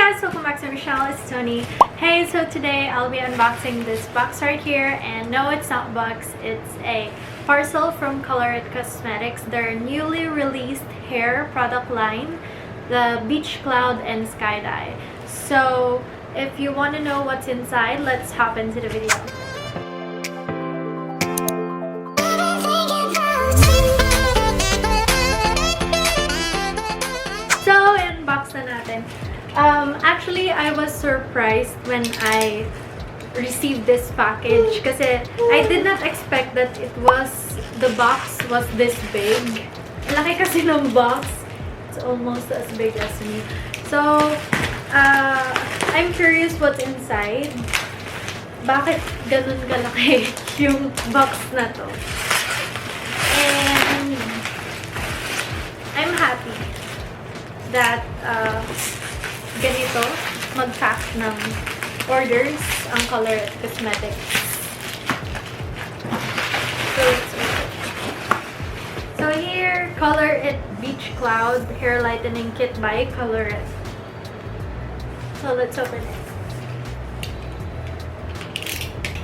guys, welcome back to Michelle. It's Tony. Hey, so today I'll be unboxing this box right here, and no, it's not box, it's a parcel from Colourette Cosmetics, their newly released hair product line, the Beach Cloud and Skydye. So if you want to know what's inside, let's hop into the video. So, unbox na natin. Actually, I was surprised when I received this package kasi I did not expect that the box was this big. Laki kasi ng box. It's almost as big as me. So, I'm curious what's inside. Bakit ganun kalaki yung box na to? And I'm happy that ganito mag-pack ng orders ang Colourette Cosmetics. So here, Colourette Beach Cloud Hair Lightening Kit by Colourette. So let's open it.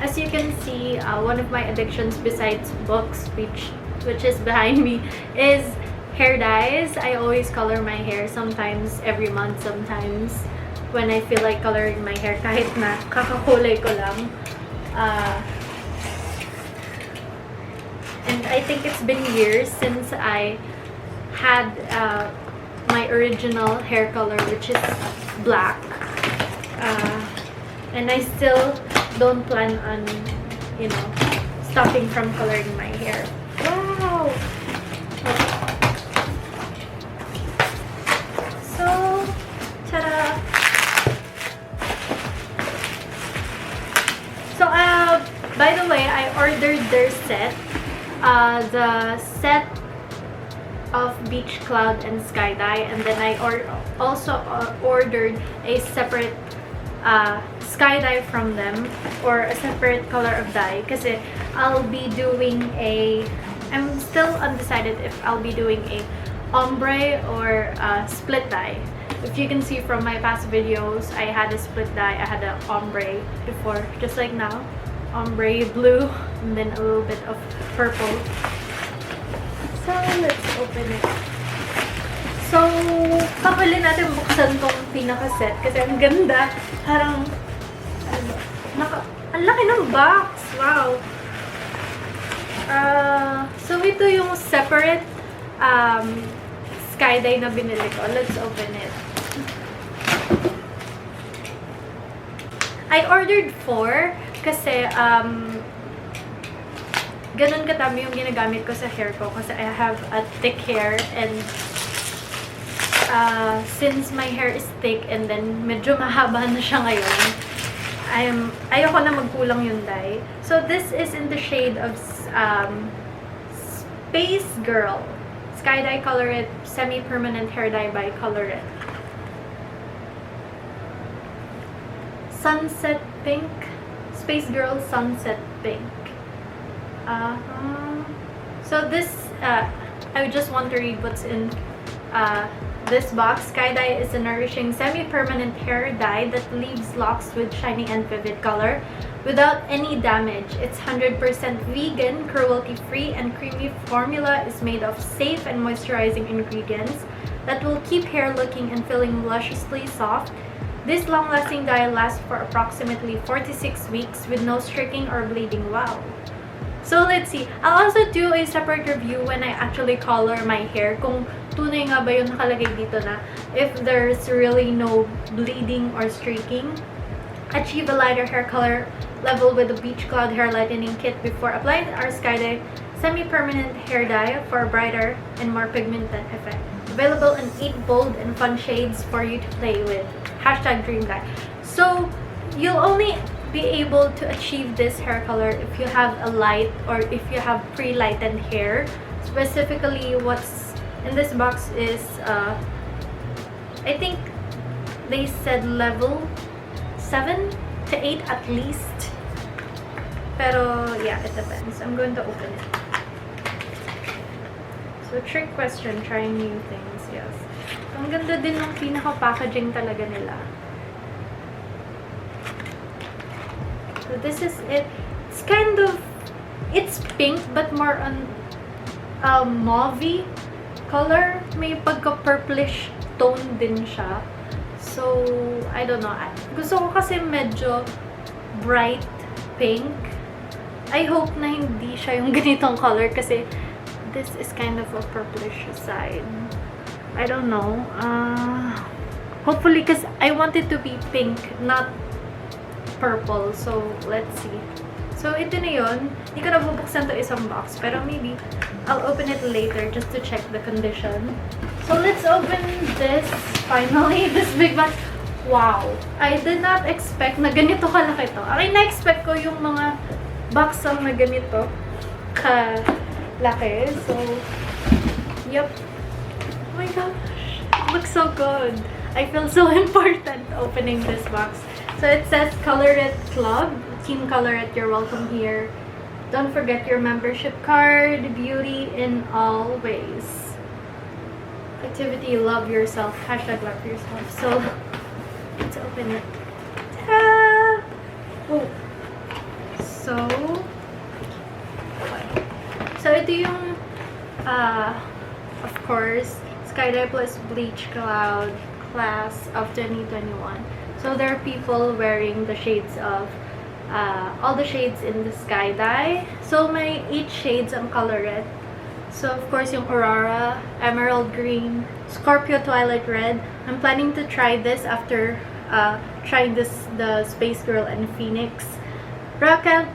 As you can see, one of my addictions besides books, which is behind me, is hair dyes. I always color my hair, sometimes every month, sometimes when I feel like coloring my hair kahit na kakakulay ko lang. And I think it's been years since I had my original hair color, which is black. And I still don't plan on, stopping from coloring my hair. Wow! By the way, I ordered their set. The set of Beach Cloud and Skydye, and then I also ordered a separate skydye from them, or a separate color of dye, kasi I'll be doing I'm still undecided if I'll be doing a ombre or a split dye. If you can see from my past videos, I had a split dye, I had an ombre before, just like now. Ombre blue, and then a little bit of purple. So, let's open it. So, kapali natin buksan tong pinaka-set kasi ang ganda. Parang, ang laki ng box! Wow! So, ito yung separate skydye na binili ko. Let's open it. I ordered 4 kasi ganun katami yung ginagamit ko sa hair ko kasi I have a thick hair, and since my hair is thick and then medyo mahaba na siya ngayon, ayoko na magkulang yung dye. So this is in the shade of Space Girl Skydye Colourette Semi-Permanent Hair Dye by Colourette. Sunset Pink. Space Girl Sunset Pink. So this, I just want to read what's in this box. Skydye is a nourishing semi-permanent hair dye that leaves locks with shiny and vivid color without any damage. Its 100% vegan, cruelty-free, and creamy formula is made of safe and moisturizing ingredients that will keep hair looking and feeling lusciously soft. This long-lasting dye lasts for approximately 46 weeks with no streaking or bleeding. Wow! So let's see. I'll also do a separate review when I actually color my hair. Kung tunay nga ba yung nakalagay dito na if there's really no bleeding or streaking. Achieve a lighter hair color level with the Beach Cloud Hair Lightening Kit before applying our Skydye Semi-Permanent Hair Dye for a brighter and more pigmented effect. Available in 8 bold and fun shades for you to play with. #DreamDye. So, you'll only be able to achieve this hair color if you have a light or if you have pre-lightened hair. Specifically, what's in this box is, I think they said level 7 to 8 at least. Pero, yeah, it depends. I'm going to open it. So, trick question, trying new things, yes. Ang ganda din ng pinaka-packaging talaga nila. So this is it. It's kind of, it's pink but more on mauve color. May pagka-purplish tone din siya. So, I don't know. Gusto ko kasi medyo bright pink. I hope na hindi siya yung ganitong color kasi this is kind of a purplish side. I don't know. Hopefully, because I want it to be pink, not purple. So, let's see. So, ito na yun. Hindi ko na bubuksan to isang box. Pero maybe, I'll open it later just to check the condition. So, let's open this. Finally, this big box. Wow! I did not expect na ganito kalaki to. Okay, na-expect ko yung mga box na ganito kalaki. So, yep. Oh my gosh. It looks so good. I feel so important opening this box. So, it says Colourette Club. Team Colourette, you're welcome here. Don't forget your membership card. Beauty in all ways. Activity, love yourself. Hashtag love yourself. So, let's open it. Ta-da! Oh. So, ito yung, of course, Skydye plus Bleach Cloud class of 2021. So, there are people wearing the shades of, all the shades in the Skydye. So, may 8 shades ang Colourette. So, of course, yung Aurora, Emerald Green, Scorpio Twilight Red. I'm planning to try this after trying the Space Girl and Phoenix. Rocket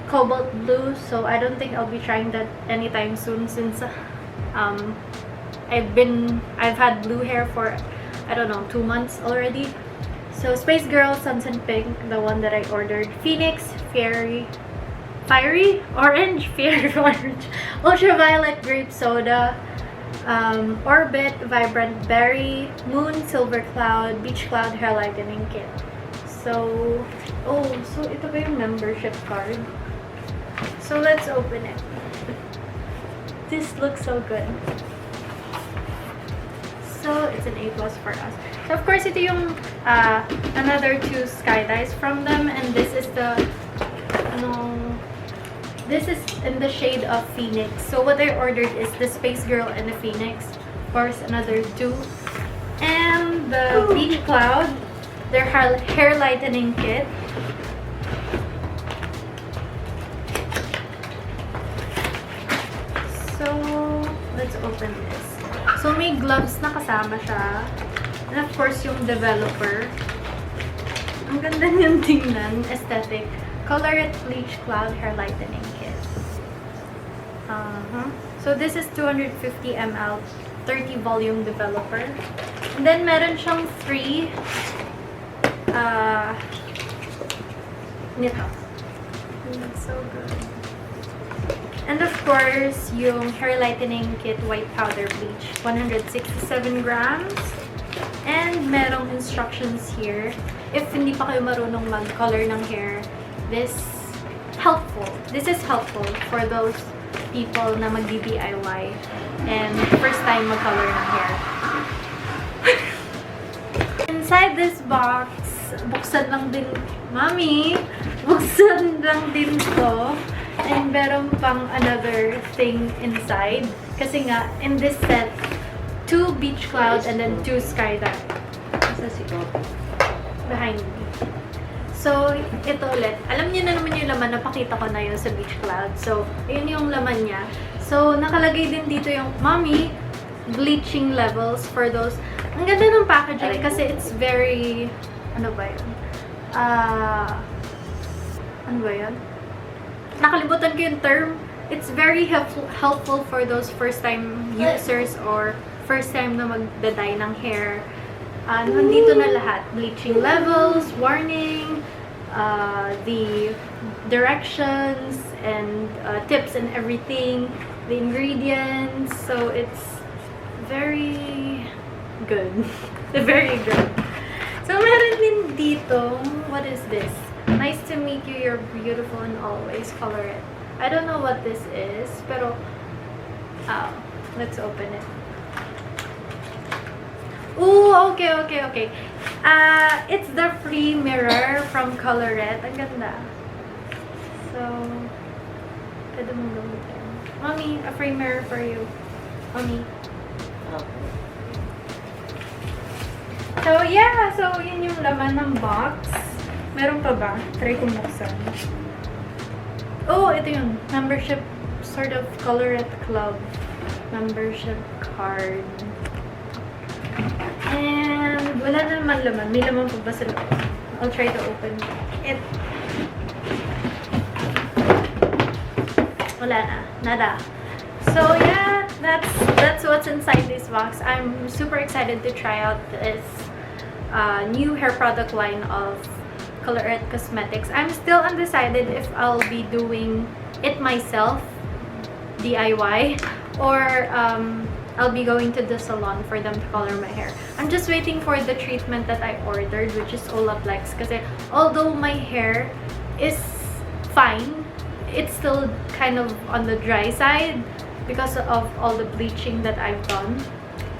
Cobalt Blue, so I don't think I'll be trying that anytime soon since I've had blue hair for, I don't know, 2 months already. So, Space Girl, Sunset Pink, the one that I ordered. Phoenix, Fiery Orange, Ultraviolet Grape Soda, Orbit, Vibrant Berry, Moon, Silver Cloud, Beach Cloud Hair Lightening Kit. So, so ito ba yung membership card? So, let's open it. This looks so good. So, it's an A+ for us. So, of course, ito yung another 2 Skydyes from them, and this is the this is in the shade of Phoenix. So what I ordered is the Space Girl and the Phoenix. Of course, another 2. And the Beach Cloud, their hair lightening kit. So, let's open this. So, may gloves na kasama siya. And of course, yung developer. Ang ganda niyang tingnan. Aesthetic. Colourette Bleach Cloud Hair Lightening Kit. So, this is 250 ml, 30 volume developer. And then, meron siyang free nito. It's so good. And of course, yung hair lightening kit white powder bleach, 167 grams. And merong instructions here. If hindi pa kayo marunong mag-color ng hair, this is helpful for those people na mag-DIY and first time mag-color ng hair. Inside this box, buksan lang din, Mami, buksan lang din to. And meron pang another thing inside. Kasi nga, in this set, 2 Beach Clouds and then 2 Skydye. Behind me. So, ito ulit. Alam niyo na naman yung laman. Napakita ko na yun sa Beach Cloud. So, yun yung laman niya. So, nakalagay din dito yung Mommy bleaching levels for those. Ang ganda ng packaging kasi it's very, ano ba yun? Ano ba yun? Nakalimutan ko yung term. It's very helpful for those first-time users or first-time na magda-dye ng hair. Nandito na lahat. Bleaching levels, warning, the directions, and tips and everything. The ingredients. So, it's very good. Very good. So, meron din dito. What is this? Nice to meet you. You're beautiful and always. Colourette. I don't know what this is. Pero, let's open it. Ooh, okay. It's the free mirror from Colourette. Ang ganda. So, pwede mong gamitin. Mommy, a free mirror for you. Mommy. So, yeah. So, yun yung laman ng box. Meron pa ba? Try kong buksan. Oh, ito yun. Membership, sort of Colourette Club membership card. And wala na naman laman. May laman pa ba sa loob? I'll try to open it. Wala na. Nada. So yeah, that's what's inside this box. I'm super excited to try out this new hair product line of Colourette Cosmetics. I'm still undecided if I'll be doing it myself, DIY, or I'll be going to the salon for them to color my hair. I'm just waiting for the treatment that I ordered, which is Olaplex, kasi although my hair is fine, it's still kind of on the dry side because of all the bleaching that I've done.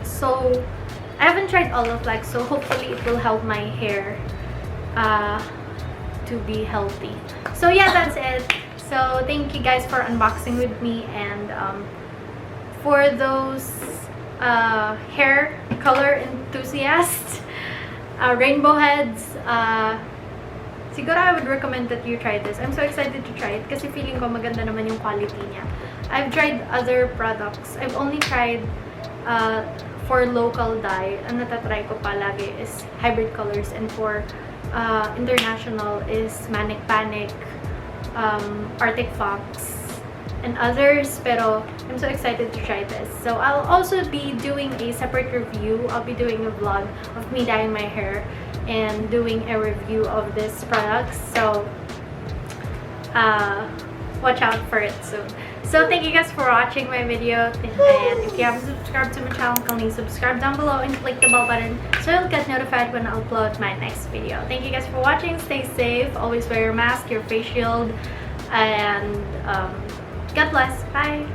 So I haven't tried Olaplex, so hopefully it will help my hair to be healthy. So yeah, that's it. So thank you guys for unboxing with me, and for those hair color enthusiasts, rainbow heads, siguro I would recommend that you try this. I'm so excited to try it kasi feeling ko maganda naman yung quality niya. I've tried other products. I've only tried for local dye. Ang natatry ko palagi is hybrid colors, and for international is Manic Panic, Arctic Fox, and others, pero I'm so excited to try this. So I'll also be doing a separate review. I'll be doing a vlog of me dyeing my hair and doing a review of this product. So watch out for it soon. So thank you guys for watching my video, and if you haven't subscribed to my channel, kindly subscribe down below and click the bell button so you'll get notified when I upload my next video. Thank you guys for watching. Stay safe, always wear your mask, your face shield, and God bless. Bye.